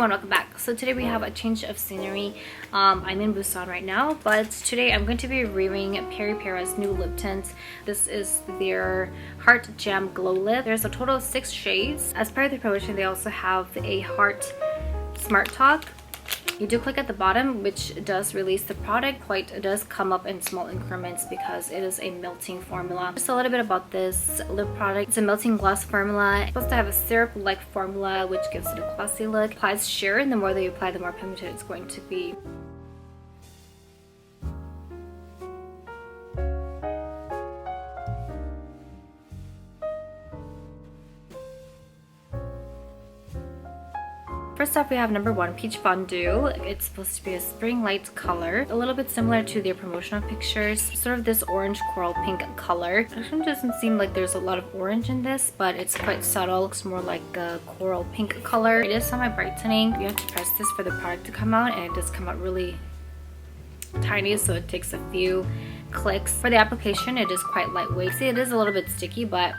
everyone, welcome back. So today we have a change of scenery. I'm in Busan right now, but today I'm going to be reviewing Peripera's new lip tint. This is their Heart Jam Glow Lip. There's a total of 6 shades. As part of the promotion, they also have a Heart Smart Talk. You do click at the bottom, which does release the product. It does come up in small increments because it is a melting formula. Just a little bit about this lip product. It's a melting gloss formula. It's supposed to have a syrup-like formula, which gives it a glossy look. Applies sheer, and the more that you apply, the more pigmented it's going to be. First up, we have number 1, Peach Fondue. It's supposed to be a spring light color, a little bit similar to their promotional pictures. Sort of this orange coral pink color. Actually, doesn't seem like there's a lot of orange in this, but it's quite subtle. Looks more like a coral pink color. It is semi-brightening. You have to press this for the product to come out, and it does come out really tiny, so it takes a few clicks. For the application, it is quite lightweight. See, it is a little bit sticky, but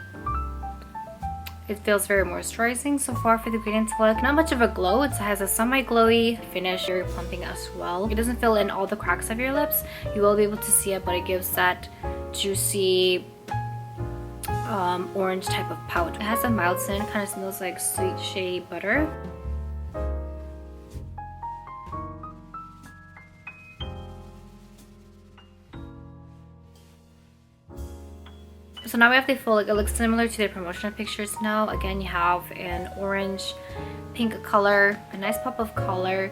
it feels very moisturizing. So far for the ingredients look, not much of a glow. It has a semi-glowy finish, very plumping as well. It doesn't fill in all the cracks of your lips. You will be able to see it, but it gives that juicy orange type of pout. It has a mild scent, kind of smells like sweet shea butter. So now we have the full look. It looks similar to their promotional pictures now. Again, you have an orange pink color, a nice pop of color,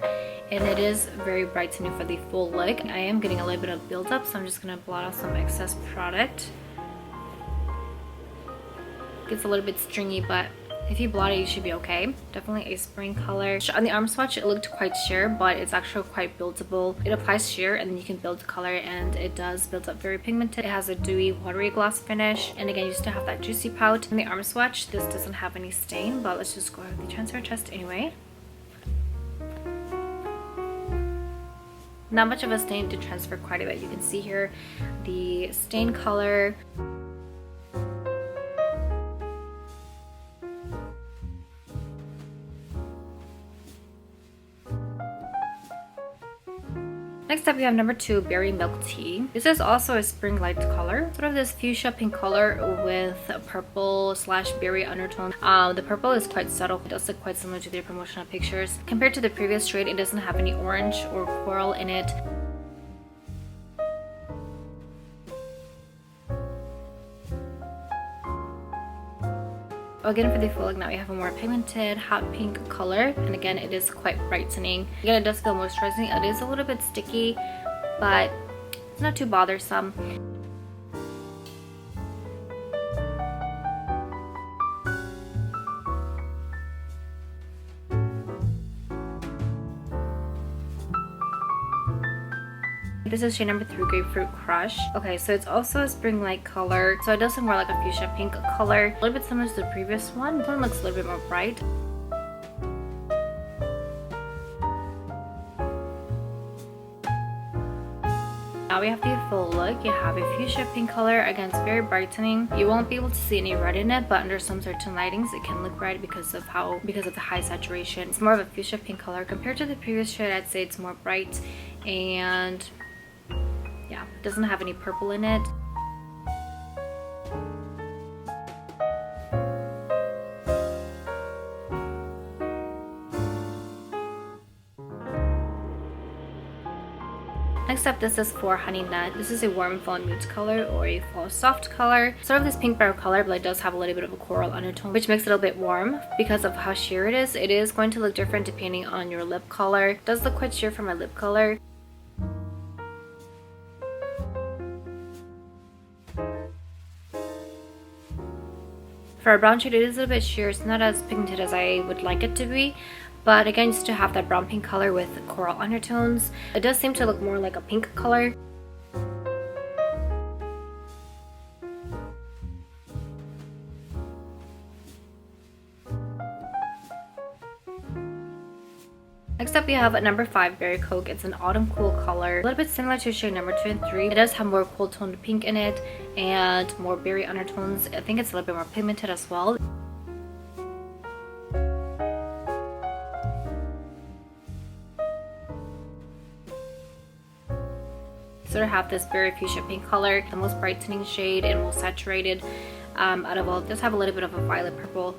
and it is very brightening for the full look. I am getting a little bit of buildup, so I'm just going to blot out some excess product. Gets a little bit stringy, but if you blot it, you should be okay. Definitely a spring color. On the arm swatch, it looked quite sheer, but it's actually quite buildable. It applies sheer, and then you can build color, and it does build up very pigmented. It has a dewy, watery gloss finish, and again, you still have that juicy pout. In the arm swatch, this doesn't have any stain, but let's just go ahead with the transfer test anyway. Not much of a stain to transfer quite a bit. You can see here the stain color. Next up, we have number 2, Berry Milk Tea. This is also a spring light color. Sort of this fuchsia pink color with a purple / berry undertone. The purple is quite subtle. It does look quite similar to their promotional pictures. Compared to the previous shade, it doesn't have any orange or coral in it. Again, for the full look, now we have a more pigmented hot pink color, and again, it is quite brightening. Again, it does feel moisturizing. It is a little bit sticky, but it's not too bothersome. This is shade number 3, Grapefruit Crush. Okay, so it's also a spring light color. So it does look more like a fuchsia pink color. A little bit similar to the previous one. This one looks a little bit more bright. Now we have the full look. You have a fuchsia pink color. Again, it's very brightening. You won't be able to see any red in it, but under some certain lightings, it can look red because of the high saturation. It's more of a fuchsia pink color. Compared to the previous shade, I'd say it's more bright, and yeah, it doesn't have any purple in it. Next up, this is for Honey Nut. This is a warm fall nude color or a fall soft color. Sort of this pink brown color, but it does have a little bit of a coral undertone, which makes it a little bit warm because of how sheer it is. It is going to look different depending on your lip color. It does look quite sheer for my lip color. For a brown shade, it is a little bit sheer. It's not as pigmented as I would like it to be. But again, you still have that brown pink color with coral undertones. It does seem to look more like a pink color. Next up, we have number 5, Berry Coke. It's an autumn cool color, a little bit similar to shade number 2 and 3. It does have more cool toned pink in it and more berry undertones. I think it's a little bit more pigmented as well. sort of have this very fuchsia pink color, the most brightening shade and most saturated out of all. It does have a little bit of a violet purple.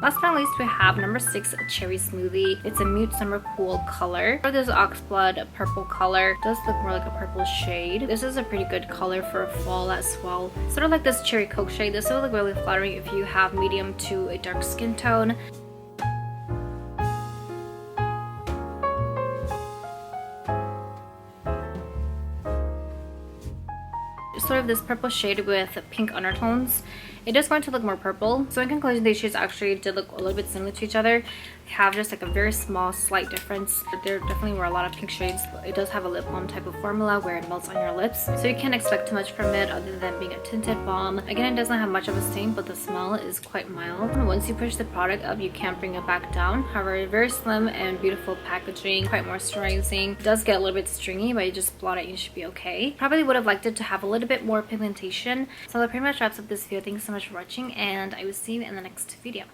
Last but not least, we have number 6, Cherry Smoothie. It's a mute summer cool color. For this oxblood purple color, it does look more like a purple shade. This is a pretty good color for fall as well. Sort of like this cherry coke shade. This will look really flattering if you have medium to a dark skin tone. Sort of this purple shade with pink undertones. It is going to look more purple. So in conclusion, these shades actually did look a little bit similar to each other. They have just like a very small slight difference. There definitely were a lot of pink shades. It does have a lip balm type of formula where it melts on your lips, so you can't expect too much from it other than being a tinted balm. Again, it doesn't have much of a stain, but the smell is quite mild. And once you push the product up, you can't bring it back down. However, very slim and beautiful packaging, quite moisturizing. It does get a little bit stringy, but you just blot it and you should be okay. Probably would have liked it to have a little bit more pigmentation. So that pretty much wraps up this video. Thanks so much for watching, and I will see you in the next video.